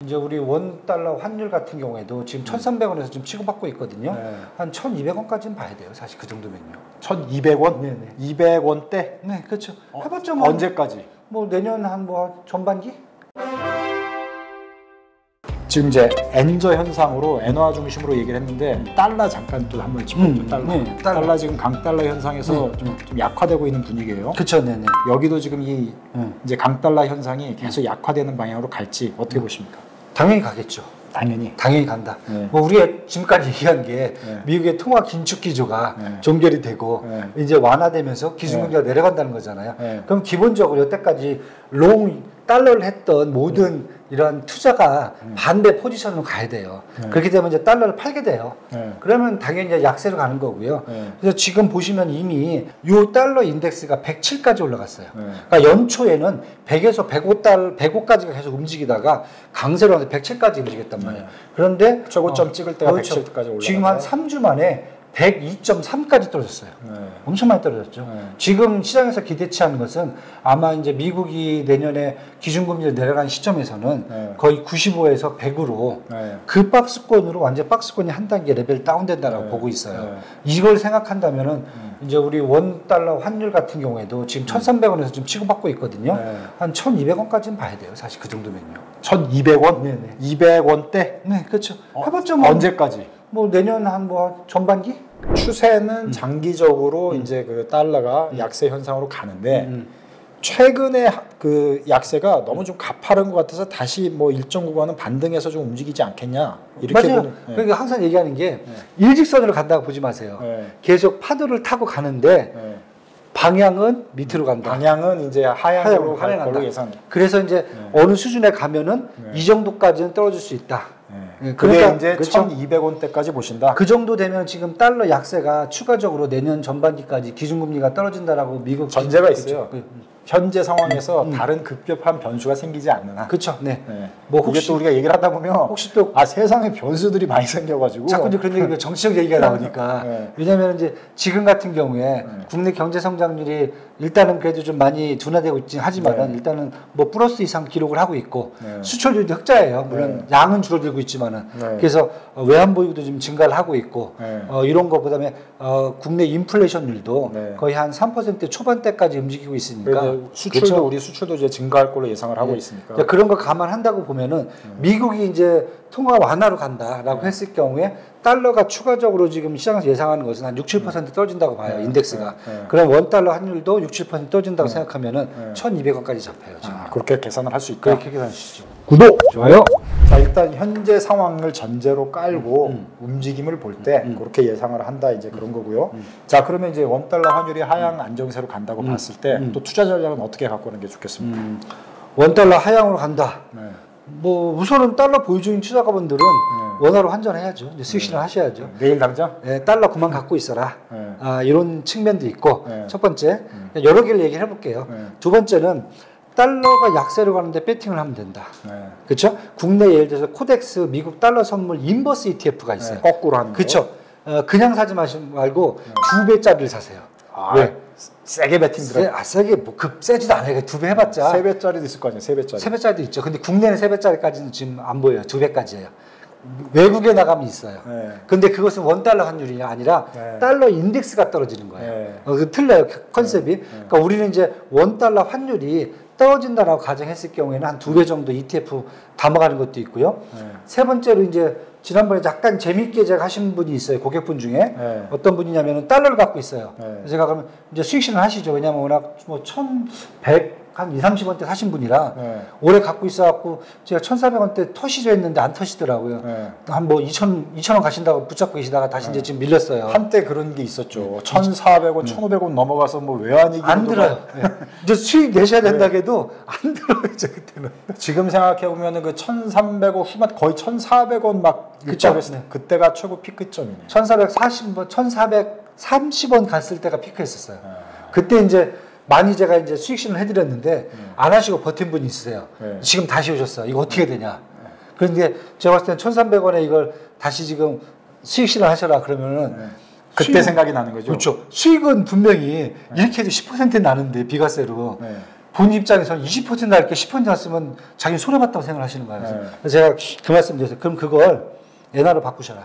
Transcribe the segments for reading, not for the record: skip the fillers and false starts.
이제 우리 원 달러 환율 같은 경우에도 지금 1,300원에서 지금 치고받고 있거든요. 네. 한 1,200원까지는 봐야 돼요. 사실 그 정도면요. 1,200원? 네네. 200원대? 네, 그렇죠. 해봤자 뭐 언제까지? 뭐 내년 한 뭐 전반기? 지금 이제 엔저 현상으로 엔화 중심으로 얘기를 했는데 달러 잠깐 또 한번 짚어보죠. 달러. 네, 달러 지금 강달러 현상에서 좀 약화되고 있는 분위기예요. 그렇죠, 네네. 여기도 지금 이 이제 강달러 현상이 계속 약화되는 방향으로 갈지 어떻게 보십니까? 당연히 가겠죠. 당연히 간다. 네. 뭐 우리가 지금까지 얘기한 게 네. 미국의 통화 긴축 기조가 네. 종결이 되고 네. 이제 완화되면서 기준금리가 내려간다는 거잖아요. 네. 그럼 기본적으로 여태까지 롱 달러를 했던 모든 이런 투자가 반대 포지션으로 가야 돼요. 그렇게 되면 이제 달러를 팔게 돼요. 그러면 당연히 이제 약세로 가는 거고요. 그래서 지금 보시면 이미 요 달러 인덱스가 107까지 올라갔어요. 그러니까 연초에는 100에서 105까지가 계속 움직이다가 강세로 가서 107까지 움직였단 말이에요. 그런데 최고점 찍을 때가 그렇죠. 107까지 올라가요. 지금 한 3주 만에 102.3까지 떨어졌어요. 엄청 많이 떨어졌죠. 지금 시장에서 기대치 하는 것은 아마 이제 미국이 내년에 기준금리를 내려간 시점에서는 거의 95에서 100으로 그 박스권으로 완전 박스권이 한 단계 레벨 다운된다라고 보고 있어요. 이걸 생각한다면은 이제 우리 원 달러 환율 같은 경우에도 지금 1,300원에서 지금 치고받고 있거든요. 한 1,200원까지는 봐야 돼요. 사실 그 정도면요. 1,200원? 네네. 200원대? 네, 그렇죠. 해봤자 뭐 언제까지? 뭐 내년 한 뭐 전반기? 추세는 장기적으로 이제 그 달러가 약세 현상으로 가는데 최근에 그 약세가 너무 좀 가파른 것 같아서 다시 뭐 일정 구간은 반등해서 좀 움직이지 않겠냐 이렇게 맞아요. 보는. 그러니까 항상 얘기하는 게 일직선으로 간다고 보지 마세요. 계속 파도를 타고 가는데 방향은 밑으로 간다. 방향은 이제 하향으로 갈 걸로 예상. 그래서 이제 어느 수준에 가면은 이 정도까지는 떨어질 수 있다. 그게 그러니까 이제 그렇죠? 1,200원대까지 보신다. 그 정도 되면 지금 달러 약세가 추가적으로 내년 전반기까지 기준금리가 떨어진다라고 미국 전제가 있어요. 현재 상황에서 음. 다른 급격한 변수가 생기지 않는 한. 그렇죠. 네. 네. 뭐 그게 혹시 또 우리가 얘기를 하다 보면 혹시 또 세상에 변수들이 많이 생겨가지고 자꾸 이제 그런 얘기가 정치적 얘기가 나오니까 네. 왜냐하면 이제 지금 같은 경우에 국내 경제 성장률이 일단은 그래도 좀 많이 둔화되고 있긴 하지만은 일단은 뭐 플러스 이상 기록을 하고 있고 수출률도 흑자예요. 물론 양은 줄어들고 있지만은 그래서 외환 보유도 좀 증가를 하고 있고 이런 거 그다음에 국내 인플레이션율도 거의 한 3% 초반대까지 움직이고 있으니까 수출도 그렇죠? 우리 수출도 이제 증가할 걸로 예상을 하고 있으니까 그런 거 감안한다고 보면은 미국이 이제 통화 완화로 간다라고 했을 경우에 달러가 추가적으로 지금 시장에서 예상하는 것은 한 6, 7% 떨어진다고 봐요. 인덱스가. 그럼 원 달러 환율도 6, 7% 떨어진다고 생각하면은 1,200원까지 잡혀요. 지금. 그렇게 계산을 할 수 있다. 그렇게 계산하시죠. 구독, 좋아요. 자, 일단 현재 상황을 전제로 깔고 움직임을 볼 때 그렇게 예상을 한다 이제 그런 거고요. 자, 그러면 이제 원 달러 환율이 하향 안정세로 간다고 봤을 때 또 투자 전략은 어떻게 갖고 오는 게 좋겠습니까? 원 달러 하향으로 간다. 뭐 우선은 달러 보유 중인 투자가분들은 원화로 환전해야죠. 이제 수익 실현 하셔야죠. 내일 당장? 달러 그만 갖고 있어라. 이런 측면도 있고 첫 번째 여러 개를 얘기를 해볼게요. 두 번째는 달러가 약세로 가는데 배팅을 하면 된다. 그렇죠? 국내 예를 들어서 코덱스 미국 달러 선물 인버스 ETF가 있어요. 거꾸로 하는 거. 그렇죠. 그냥 사지 말고 2배짜리를 사세요. 왜? 세게 배팅 들어. 세게 뭐 세지도 않아요. 2배 해봤자. 3배짜리도 있을 거 아니에요. 3배짜리. 3배짜리도 있죠. 근데 국내는 3배짜리까지는 지금 안 보여요. 2배까지예요. 외국에 나가면 있어요. 근데 그것은 원 달러 환율이 아니라 달러 인덱스가 떨어지는 거예요. 그 틀려요. 컨셉이. 그러니까 우리는 이제 원 달러 환율이 떨어진다라고 가정했을 경우에는 한 2배 정도 ETF 담아가는 것도 있고요. 세 번째로 이제 지난번에 약간 재밌게 제가 하신 분이 있어요. 고객분 중에. 어떤 분이냐면 달러를 갖고 있어요. 제가 그러면 이제 수익 실현 하시죠. 왜냐면 워낙 뭐 1,100, 한 2, 30원대 사신 분이라 오래 갖고 있어갖고 제가 1,400원대 터시죠 했는데 안 터시더라고요. 한 뭐 2,000원 가신다고 붙잡고 계시다가 다시 이제 지금 밀렸어요. 한때 그런 게 있었죠. 1,400원, 1,500원 넘어가서 뭐 외환위기 안 들어요. 이제 수익 내셔야 된다 해도 안 들어요. 이제 그때는. 지금 생각해 보면은 그 1,300원 후반 거의 1,400원 막 그쵸? 그때가 최고 피크점이네. 1,430원 갔을 때가 피크했었어요. 그때 이제 많이 제가 이제 수익 실현 해드렸는데 안 하시고 버틴 분이 있으세요. 지금 다시 오셨어요. 이거 어떻게 되냐. 그런데 제가 봤을 때는 1,300원에 이걸 다시 지금 수익 실현 하셔라 그러면은 그때 수익, 생각이 나는 거죠. 그렇죠. 수익은 분명히 이렇게 해도 10% 나는데 비과세로 본 입장에서는 20% 날게 10% 났으면 자기 손해봤다고 생각하시는 거예요. 그래서 제가 그 말씀 드렸어요. 그럼 그걸 엔화로 바꾸셔라.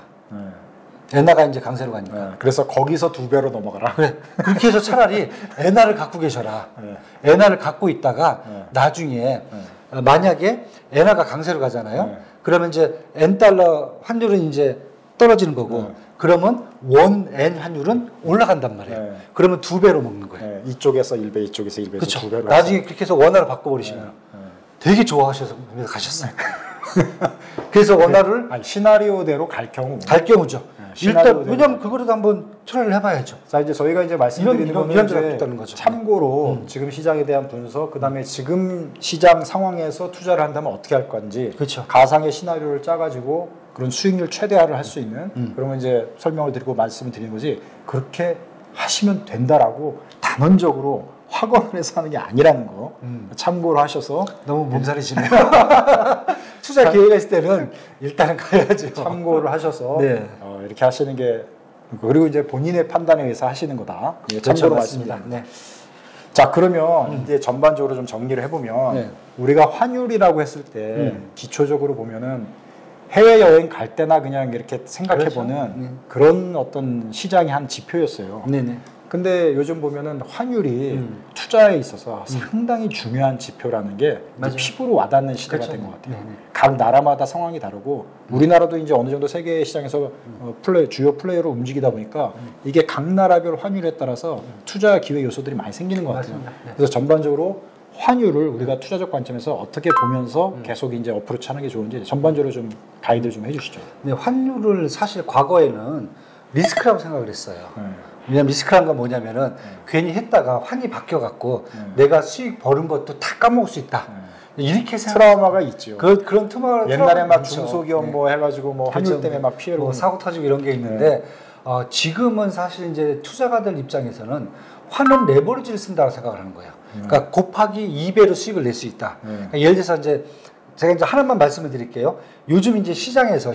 엔화가 이제 강세로 가니까. 그래서 거기서 2배로 넘어가라. 그래. 그렇게 해서 차라리 엔화를 갖고 계셔라. 엔화를 갖고 있다가 나중에 만약에 엔화가 강세로 가잖아요. 그러면 이제 엔달러 환율은 이제 떨어지는 거고 그러면 원엔 환율은 올라간단 말이에요. 그러면 2배로 먹는 거예요. 이쪽에서 1배, 이쪽에서 1배에서 그쵸. 2배로. 나중에 그렇게 해서 원화로 바꿔버리시면 되게 좋아하셔서 가셨어요. 그래서 원화를 시나리오대로 갈 경우죠. 일단 왜냐면 그거라도 한번 트라이를 해봐야죠. 자, 이제 저희가 이제 말씀드리는 거는 있다는 거죠. 참고로 지금 시장에 대한 분석, 그다음에 지금 시장 상황에서 투자를 한다면 어떻게 할 건지, 그렇죠. 가상의 시나리오를 짜가지고 그런 수익률 최대화를 할 수 있는 그러면 이제 설명을 드리고 말씀을 드리는 거지, 그렇게 하시면 된다라고 단언적으로 확언을 해서 하는 게 아니라는 거 참고로 하셔서. 너무 몸살이시네요. 투자 기회가 있을 때는 일단은 가야죠. 참고를 하셔서 이렇게 하시는 게, 그리고 이제 본인의 판단에 의해서 하시는 거다. 참고로 말씀입니다. 네. 자, 그러면 이제 전반적으로 좀 정리를 해보면 우리가 환율이라고 했을 때 기초적으로 보면은 해외여행 갈 때나 그냥 이렇게 생각해보는 그런 어떤 시장의 한 지표였어요. 네네. 근데 요즘 보면은 환율이 투자에 있어서 상당히 중요한 지표라는 게 피부로 와닿는 시대가 된 것 같아요. 각 나라마다 상황이 다르고 우리나라도 이제 어느 정도 세계 시장에서 주요 플레이어로 움직이다 보니까 이게 각 나라별 환율에 따라서 투자 기회 요소들이 많이 생기는 것 같아요. 그래서 전반적으로 환율을 우리가 투자적 관점에서 어떻게 보면서 계속 이제 어프로치하는 게 좋은지 전반적으로 좀 가이드 좀 해주시죠. 네, 환율을 사실 과거에는 리스크라고 생각을 했어요. 왜냐면 리스크란 건 뭐냐면은 괜히 했다가 환이 바뀌어갖고 내가 수익 버는 것도 다 까먹을 수 있다. 이렇게 트라우마가 있죠. 그런 트라우마 옛날에 막 중소기업 뭐 해가지고 뭐 환율 때문에 막 피해를 뭐 사고 터지고 이런 게 있는데 지금은 사실 이제 투자가들 입장에서는 환은 레버리지를 쓴다고 생각을 하는 거예요. 그러니까 곱하기 2배로 수익을 낼 수 있다. 그러니까 예를 들어서 이제 제가 이제 하나만 말씀을 드릴게요. 요즘 이제 시장에서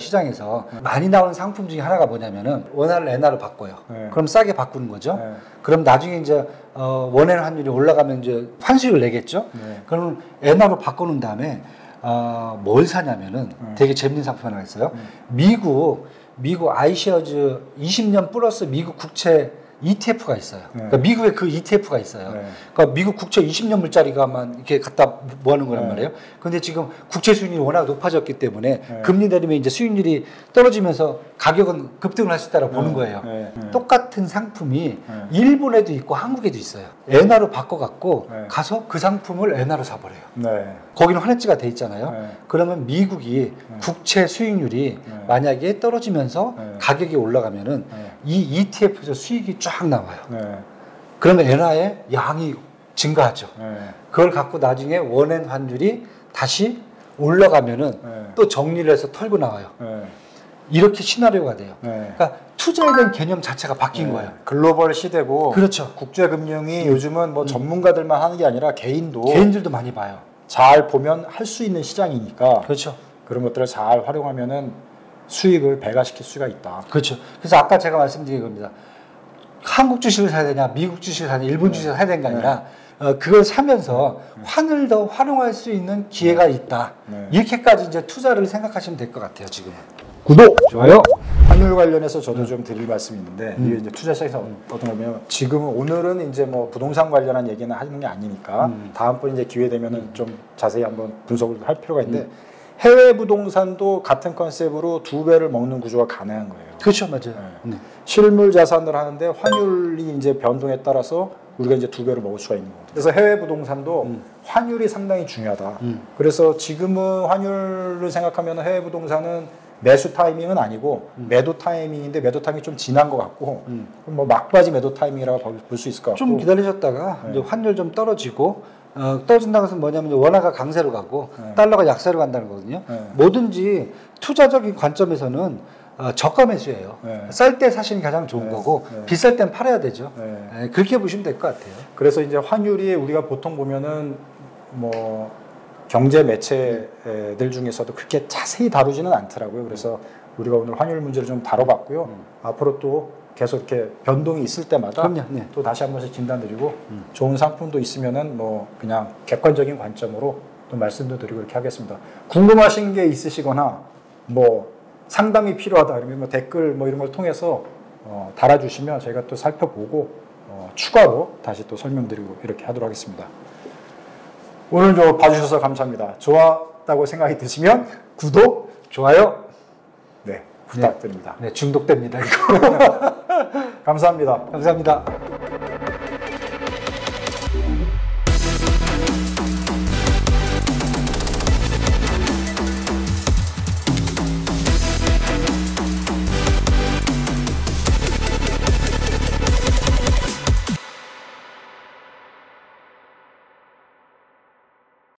많이 나오는 상품 중에 하나가 뭐냐면은 원화를 엔화로 바꿔요. 그럼 싸게 바꾸는 거죠. 그럼 나중에 이제 원엔 환율이 올라가면 이제 환수익을 내겠죠. 그럼 엔화로 바꿔놓은 다음에 뭘 사냐면은 되게 재밌는 상품 하나가 있어요. 미국 아이셔즈 20년 플러스 미국 국채 ETF가 있어요. 그러니까 미국에 그 ETF가 있어요. 그러니까 미국 국채 20년 물짜리가만 이렇게 갖다 모아놓은 거란 말이에요. 근데 지금 국채 수익률이 워낙 높아졌기 때문에 금리 내리면 이제 수익률이 떨어지면서 가격은 급등을 할 수 있다고 보는 거예요. 똑같은 상품이 일본에도 있고 한국에도 있어요. 엔화로 바꿔갖고 가서 그 상품을 엔화로 사버려요. 거기는 환해지가 돼 있잖아요. 그러면 미국이 국채 수익률이 만약에 떨어지면서 가격이 올라가면은 이 ETF에서 수익이 쫙 나와요. 그러면 엔화의 양이 증가하죠. 그걸 갖고 나중에 원엔 환율이 다시 올라가면은 또 정리를 해서 털고 나와요. 이렇게 시나리오가 돼요. 그러니까 투자에 대한 개념 자체가 바뀐 거예요. 글로벌 시대고, 그렇죠. 국제금융이 요즘은 뭐 전문가들만 하는 게 아니라 개인들도 많이 봐요. 잘 보면 할 수 있는 시장이니까. 그렇죠. 그런 것들을 잘 활용하면은 수익을 배가시킬 수가 있다. 그렇죠. 그래서 아까 제가 말씀드린 겁니다. 한국 주식을 사야 되냐, 미국 주식을 사야 되냐, 일본 주식을 사야 되는 게 아니라 그걸 사면서 환을 더 활용할 수 있는 기회가 있다. 이렇게까지 이제 투자를 생각하시면 될 것 같아요, 지금은. 구독, 좋아요. 환율 관련해서 저도 좀 드릴 말씀이 있는데 이게 이제 투자 시장에서 어떤 거면 지금은 오늘은 이제 뭐 부동산 관련한 얘기는 하는 게 아니니까 다음번 이제 기회 되면은 좀 자세히 한번 분석을 할 필요가 있는데 해외 부동산도 같은 컨셉으로 2배를 먹는 구조가 가능한 거예요. 그렇죠, 맞아요. 실물 자산을 하는데 환율이 이제 변동에 따라서 우리가 이제 2배로 먹을 수가 있는 거거든요. 그래서 해외 부동산도 환율이 상당히 중요하다. 그래서 지금은 환율을 생각하면 해외 부동산은 매수 타이밍은 아니고 매도 타이밍인데 매도 타이밍이 좀 지난 것 같고 뭐 막바지 매도 타이밍이라고 볼 수 있을 것 같고, 좀 기다리셨다가 이제 환율 좀 떨어지고 떨어진다고 해서 뭐냐면 원화가 강세로 가고 달러가 약세로 간다는 거거든요. 뭐든지 투자적인 관점에서는 저가 매수예요. 쌀 때 사시는 게 가장 좋은 거고 비쌀 땐 팔아야 되죠. 그렇게 보시면 될 것 같아요. 그래서 이제 환율이 우리가 보통 보면은 뭐 경제 매체들 중에서도 그렇게 자세히 다루지는 않더라고요. 그래서 우리가 오늘 환율 문제를 좀 다뤄봤고요. 앞으로 또 계속 이렇게 변동이 있을 때마다 그럼요. 네. 또 다시 한 번씩 진단드리고 좋은 상품도 있으면은 뭐 그냥 객관적인 관점으로 또 말씀도 드리고 이렇게 하겠습니다. 궁금하신 게 있으시거나 뭐 상담이 필요하다 그러면 뭐 댓글 뭐 이런 걸 통해서 달아주시면 저희가 또 살펴보고 추가로 다시 또 설명드리고 이렇게 하도록 하겠습니다. 오늘도 봐주셔서 감사합니다. 좋았다고 생각이 드시면 구독, 좋아요. 네, 부탁드립니다. 네, 중독됩니다. 이거. 감사합니다. 감사합니다.